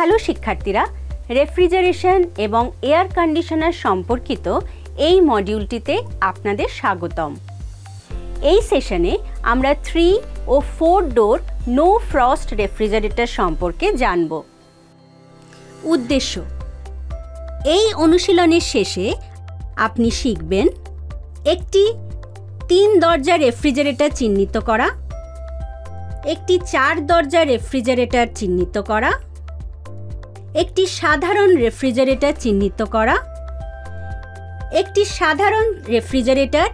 Hello শিক্ষার্থীরা, refrigeration এবং air conditioner সম্পর্কিত এই মডিউলটিতে আপনাদের স্বাগতম। এই সেশনে আমরা 3 ও 4 ডোর নো ফ্রস্ট রেফ্রিজারেটর সম্পর্কে জানব। উদ্দেশ্য: এই অনুশীলনের শেষে আপনি শিখবেন একটি 3 দরজা রেফ্রিজারেটর চিহ্নিত করা, একটি 4 দরজা রেফ্রিজারেটর চিহ্নিত করা, একটি সাধারণ রেফ্রিজারেটর চিহ্নিত করা, একটি সাধারণ রেফ্রিজারেটর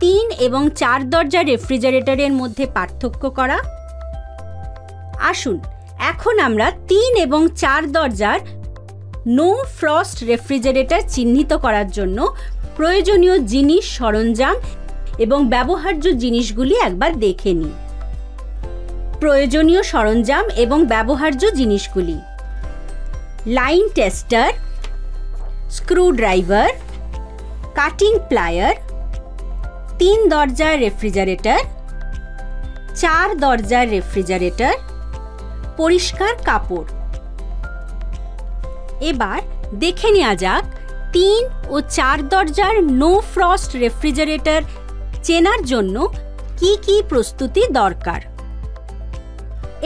3 এবং 4 দরজা রেফ্রিজারেটরের মধ্যে পার্থক্য করা। আসুন এখন আমরা 3 এবং 4 দরজার নো ফ্রস্ট রেফ্রিজারেটর চিহ্নিত করার জন্য প্রয়োজনীয় জিনিস, সরঞ্জাম এবং ব্যবহার্য জিনিসগুলি একবার দেখে নিই। প্রয়োজনীয় সরঞ্জাম এবং ব্যবহার্য জিনিসগুলি: line tester, screwdriver, cutting plier, 3 দরজার রেফ্রিজারেটর, 4 দরজার রেফ্রিজারেটর, পরিষ্কার কাপড়। এবার দেখে নেওয়া যাক 3 ও 4 দরজার নো ফ্রস্ট রেফ্রিজারেটর চেনার জন্য কি কি প্রস্তুতি দরকার।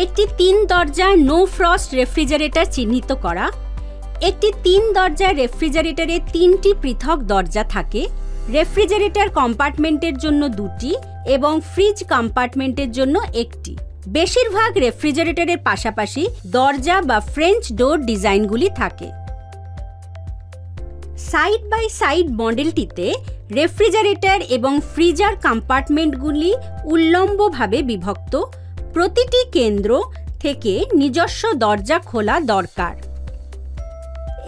একটি 3 দরজার নো ফ্রস্ট রেফ্রিজারেটর চিহ্নিত করা। একটি 3 দরজার রেফ্রিজারেটরে 3টি পৃথক দরজা থাকে। রেফ্রিজারেটর কম্পার্টমেন্টের জন্য 2টি এবং ফ্রিজ কম্পার্টমেন্টের জন্য 1টি। বেশিরভাগ রেফ্রিজারেটরের পাশাপাশি দরজা বা ফ্রেঞ্চ ডোর ডিজাইনগুলি থাকে। সাইড বাই সাইড মডেলটিতে রেফ্রিজারেটর এবং ফ্রিজার কম্পার্টমেন্টগুলি উল্লম্বভাবে বিভক্ত। প্রতিটি কেন্দ্র থেকে নিজস্ব দরজা খোলা দরকার।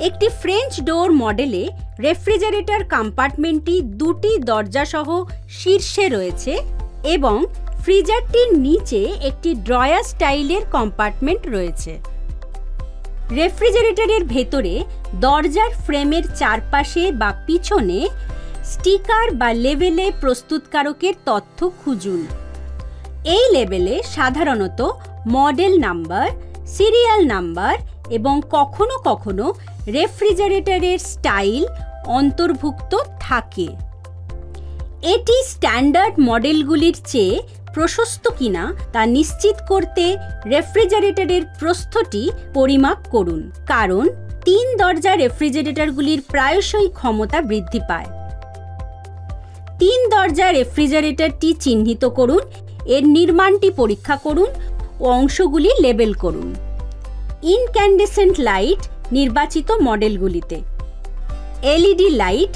একটি ফ্রেঞ্চ ডোর মডেলে রেফ্রিজারেটর কম্পার্টমেন্টটি 2টি দরজা সহ শীর্ষে রয়েছে এবং ফ্রিজারটির নিচে একটি ড্রয়ার স্টাইলের কম্পার্টমেন্ট রয়েছে। রেফ্রিজারেটরের ভেতরে দরজার ফ্রেমের চারপাশে বা পিছনে স্টিকার বা লেবেলে প্রস্তুতকারকের তথ্য খুঁজুন। এই লেবেলে সাধারণত মডেল নাম্বার, সিরিয়াল নাম্বার এবং কখনো কখনো রেফ্রিজারেটরের স্টাইল অন্তর্ভুক্ত থাকে। এটি স্ট্যান্ডার্ড মডেলগুলির চেয়ে প্রশস্ত কিনা তা নিশ্চিত করতে রেফ্রিজারেটরের প্রস্থটি পরিমাপ করুন, কারণ 3 দরজা রেফ্রিজারেটরগুলির প্রায়শই ক্ষমতা বৃদ্ধি পায়। 3 দরজা রেফ্রিজারেটরটি চিহ্নিত করুন, এর নির্মাণটি পরীক্ষা করুন ও অংশগুলি লেবেল করুন। ইনক্যান্ডেসেন্ট লাইট নির্বাচিত মডেলগুলিতে, এলইডি লাইট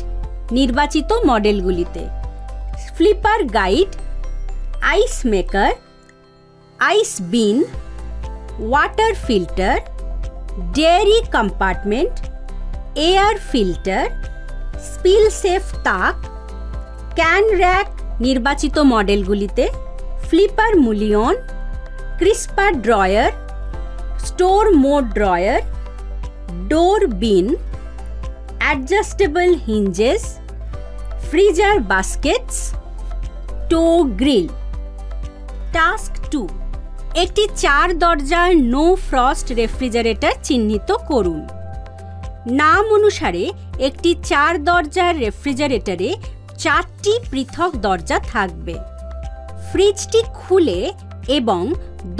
নির্বাচিত মডেলগুলিতে, flipper guide, ice maker, ice bin, water filter, dairy compartment, air filter, spill safe তাক, ক্যান র্যাক নির্বাচিত মডেলগুলিতে, flipper mullion, crisper drawer, store mode drawer, door bin, adjustable hinges, freezer baskets, toe grill. Task 2: একটি 4 দরজার no frost refrigerator চিহ্নিত করুন। নাম অনুসারে একটি 4 দরজার রেফ্রিজারেটরে 4টি পৃথক দরজা থাকবে। ফ্রিজটি খুলে এবং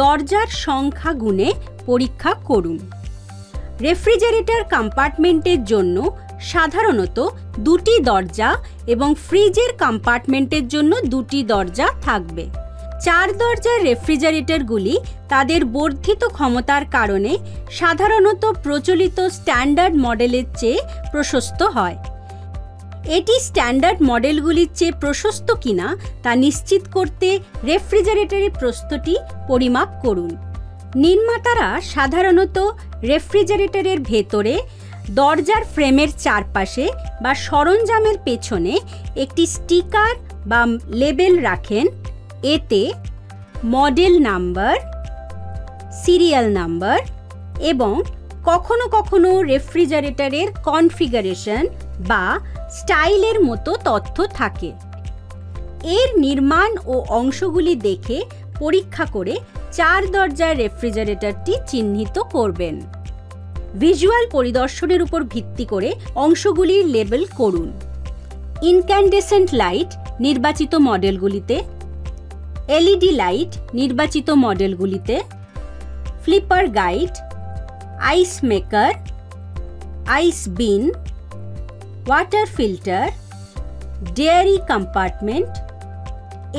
দরজার সংখ্যা গুণে পরীক্ষা করুন। রেফ্রিজারেটর কম্পার্টমেন্টের জন্য সাধারণত 2টি দরজা এবং ফ্রিজের কম্পার্টমেন্টের জন্য 2টি দরজা থাকবে। 4 দরজার রেফ্রিজারেটরগুলি তাদের বর্ধিত ক্ষমতার কারণে সাধারণত প্রচলিত স্ট্যান্ডার্ড মডেলের চেয়ে প্রশস্ত হয়। এটি স্ট্যান্ডার্ড মডেলগুলির চেয়ে প্রশস্ত কিনা তা নিশ্চিত করতে রেফ্রিজারেটরের প্রস্থটি পরিমাপ করুন। নির্মাতারা সাধারণত রেফ্রিজারেটরের ভেতরে দরজার ফ্রেমের চারপাশে বা সরঞ্জামের পেছনে একটি স্টিকার বা লেবেল রাখেন। এতে মডেল নাম্বার, সিরিয়াল নাম্বার এবং কখনো কখনো রেফ্রিজারেটরের কনফিগারেশন বা স্টাইলের মতো তথ্য থাকে। এর নির্মাণ ও অংশগুলি দেখে পরীক্ষা করে 4 দরজার রেফ্রিজারেটরটি চিহ্নিত করবেন। ভিজুয়াল পরিদর্শনের উপর ভিত্তি করে অংশগুলির লেবেল করুন। ইনক্যান্ডেসেন্ট লাইট নির্বাচিত মডেলগুলিতে, এলইডি লাইট নির্বাচিত মডেলগুলিতে, flipper guide, ice maker, ice bin, water filter, dairy compartment,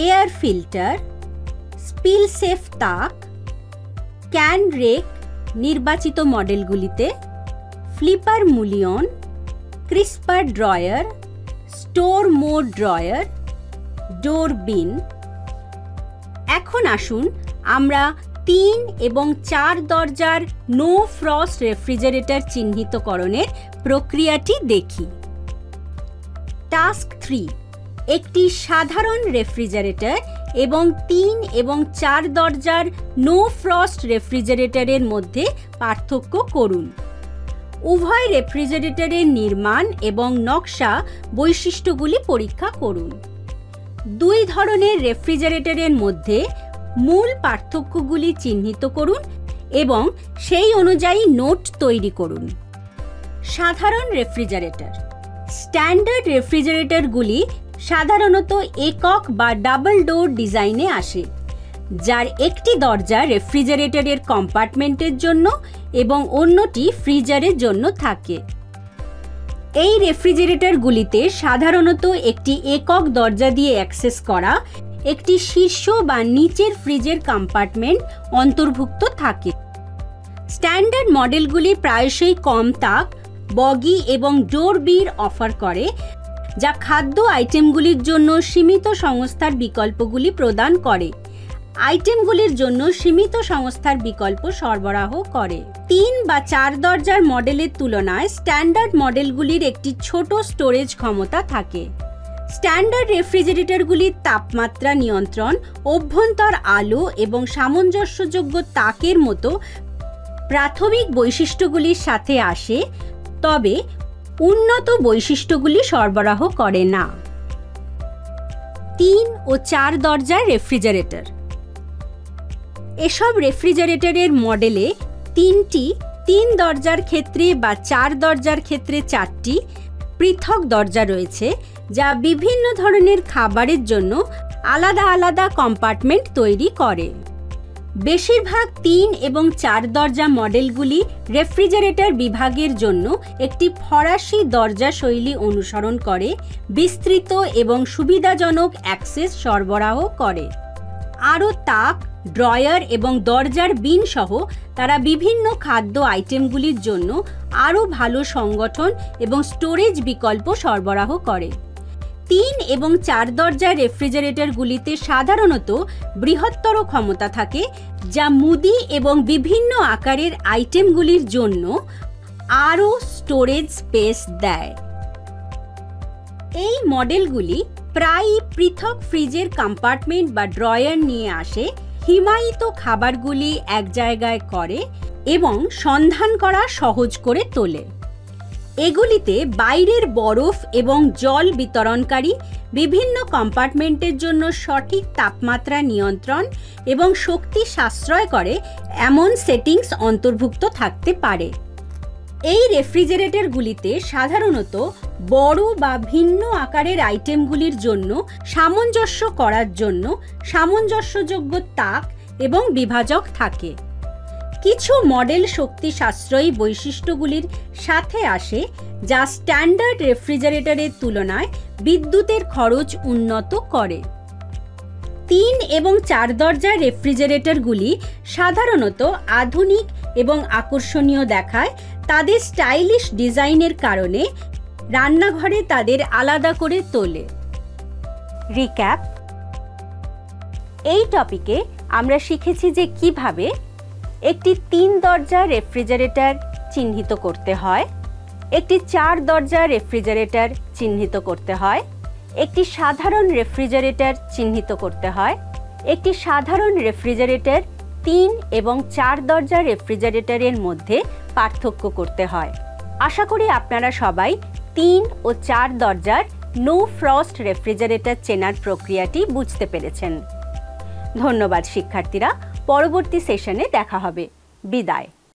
air filter, spill safe তাক, ক্যান রেক নির্বাচিত মডেলগুলিতে, flipper mullion, crisper drawer, store mode drawer, door bin. এখন আসুন আমরা 3 এবং 4 দরজার নো ফ্রস্ট রেফ্রিজারেটর চিহ্নিতকরণের প্রক্রিয়াটি দেখি। টাস্ক 3, একটি সাধারণ রেফ্রিজারেটর এবং 3 এবং 4 দরজার নো ফ্রস্ট রেফ্রিজারেটরের মধ্যে পার্থক্য করুন। উভয় রেফ্রিজারেটরের নির্মাণ এবং নকশা বৈশিষ্ট্যগুলি পরীক্ষা করুন। 2 ধরনের রেফ্রিজারেটরের মধ্যে মূল পার্থক্যগুলি চিহ্নিত করুন এবং সেই অনুযায়ী নোট তৈরি করুন। সাধারণ রেফ্রিজারেটর। স্ট্যান্ডার্ড রেফ্রিজারেটরগুলি সাধারণত একক বা ডাবল ডোর ডিজাইনে আসে, যার একটি দরজা রেফ্রিজারেটরের কম্পার্টমেন্টের জন্য এবং অন্যটি ফ্রিজারের জন্য থাকে। এই রেফ্রিজারেটরগুলিতে সাধারণত একটি একক দরজা দিয়ে অ্যাক্সেস করা একটি শীর্ষ বা নিচের ফ্রিজের কম্পার্টমেন্ট অন্তর্ভুক্ত থাকে। স্ট্যান্ডার্ড মডেলগুলি প্রায়শই কম তাপ, বগি এবং ডোর বির অফার করে, যা খাদ্য আইটেমগুলির জন্য সীমিত সংস্থার বিকল্পগুলি প্রদান করে। আইটেমগুলির জন্য সীমিত সংস্থার বিকল্প সরবরাহ করে। 3 বা 4 দরজার মডেলের তুলনায় স্ট্যান্ডার্ড মডেলগুলির একটি ছোট স্টোরেজ ক্ষমতা থাকে। স্ট্যান্ডার্ড রেফ্রিজারেটরগুলির তাপমাত্রা নিয়ন্ত্রণ, অভ্যন্তর আলো এবং সামঞ্জস্যযোগ্য তাকের মতো প্রাথমিক বৈশিষ্ট্যগুলির সাথে আসে, তবে উন্নত বৈশিষ্ট্যগুলি সরবরাহ করে না। 3 ও 4 দরজার রেফ্রিজারেটর। এসব রেফ্রিজারেটরের মডেলে 3টি 3 দরজার ক্ষেত্রে বা 4 দরজার ক্ষেত্রে 4টি পৃথক দরজা রয়েছে, যা বিভিন্ন ধরনের খাবারের জন্য আলাদা আলাদা কম্পার্টমেন্ট তৈরি করে। বেশিরভাগ 3 এবং 4 দরজা মডেলগুলি রেফ্রিজারেটর বিভাগের জন্য একটি ফরাসি দরজা শৈলী অনুসরণ করে, বিস্তৃত এবং সুবিধাজনক অ্যাক্সেস সরবরাহ করে। আরও তাক, ড্রয়ার এবং দরজার বিন সহ তারা বিভিন্ন খাদ্য আইটেমগুলির জন্য আরও ভালো সংগঠন এবং স্টোরেজ বিকল্প সরবরাহ করে। 3 এবং 4 দরজার রেফ্রিজারেটরগুলিতে সাধারণত বৃহত্তর ক্ষমতা থাকে, যা মুদি এবং বিভিন্ন আকারের আইটেমগুলির জন্য আরও স্টোরেজ স্পেস দেয়। এই মডেলগুলি প্রায়ই পৃথক ফ্রিজের কম্পার্টমেন্ট বা ড্রয়ার নিয়ে আসে, হিমায়িত খাবারগুলি এক জায়গায় করে এবং সন্ধান করা সহজ করে তোলে। এগুলিতে বাইরের বরফ এবং জল বিতরণকারী, বিভিন্ন কম্পার্টমেন্টের জন্য সঠিক তাপমাত্রা নিয়ন্ত্রণ এবং শক্তি সাশ্রয় করে এমন সেটিংস অন্তর্ভুক্ত থাকতে পারে। এই রেফ্রিজারেটরগুলিতে সাধারণত বড় বা ভিন্ন আকারের আইটেমগুলির জন্য সামঞ্জস্য করার জন্য সামঞ্জস্যযোগ্য তাক এবং বিভাজক থাকে। কিছু মডেল শক্তি সাশ্রয়ী বৈশিষ্ট্যগুলির সাথে আসে, যা স্ট্যান্ডার্ড রেফ্রিজারেটরের তুলনায় বিদ্যুতের খরচ উন্নত করে। 3 এবং 4 দরজার রেফ্রিজারেটরগুলি সাধারণত আধুনিক এবং আকর্ষণীয় দেখায় তাদের স্টাইলিশ ডিজাইনের কারণে, রান্নাঘরে তাদের আলাদা করে তোলে। রিক্যাপ: এই টপিকে আমরা শিখেছি যে কিভাবে একটি 3 দরজার রেফ্রিজারেটর চিহ্নিত করতে হয়, একটি 4 দরজার রেফ্রিজারেটর চিহ্নিত করতে হয়, একটি সাধারণ রেফ্রিজারেটর চিহ্নিত করতে হয়, একটি সাধারণ রেফ্রিজারেটর 3 এবং 4 দরজার রেফ্রিজারেটরের মধ্যে পার্থক্য করতে হয়। আশা করি আপনারা সবাই 3 ও 4 দরজার নো ফ্রস্ট রেফ্রিজারেটর চেনার প্রক্রিয়াটি বুঝতে পেরেছেন। ধন্যবাদ শিক্ষার্থীরা, পরবর্তী সেশনে দেখা হবে। বিদায়।